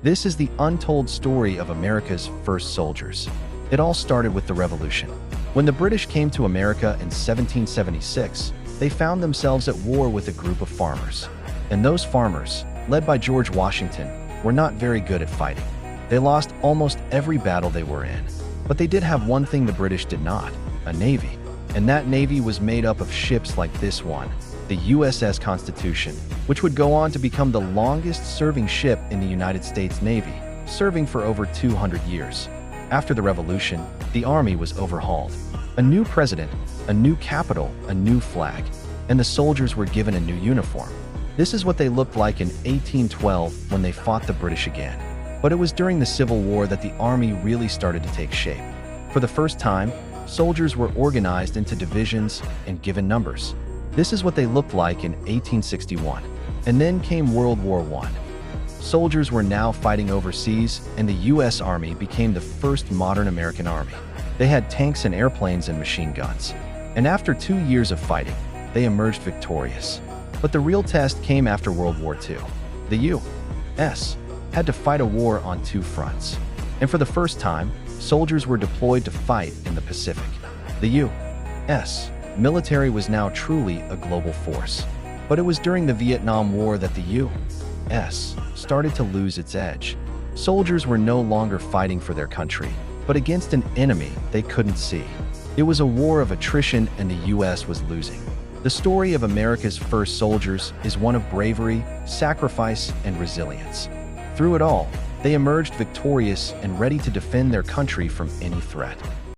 This is the untold story of America's first soldiers. It all started with the Revolution. When the British came to America in 1776, they found themselves at war with a group of farmers. And those farmers, led by George Washington, were not very good at fighting. They lost almost every battle they were in. But they did have one thing the British did not: a navy. And that navy was made up of ships like this one, the USS Constitution, which would go on to become the longest-serving ship in the United States Navy, serving for over 200 years. After the Revolution, the Army was overhauled. A new president, a new capital, a new flag, and the soldiers were given a new uniform. This is what they looked like in 1812 when they fought the British again. But it was during the Civil War that the Army really started to take shape. For the first time, soldiers were organized into divisions and given numbers. This is what they looked like in 1861. And then came World War I. Soldiers were now fighting overseas, and the U.S. Army became the first modern American army. They had tanks and airplanes and machine guns. And after 2 years of fighting, they emerged victorious. But the real test came after World War II. The U.S. had to fight a war on two fronts. And for the first time, soldiers were deployed to fight in the Pacific. The U.S. military was now truly a global force. But it was during the Vietnam War that the U.S. started to lose its edge. Soldiers were no longer fighting for their country, but against an enemy they couldn't see. It was a war of attrition, and the U.S. was losing. The story of America's first soldiers is one of bravery, sacrifice, and resilience. Through it all, they emerged victorious and ready to defend their country from any threat.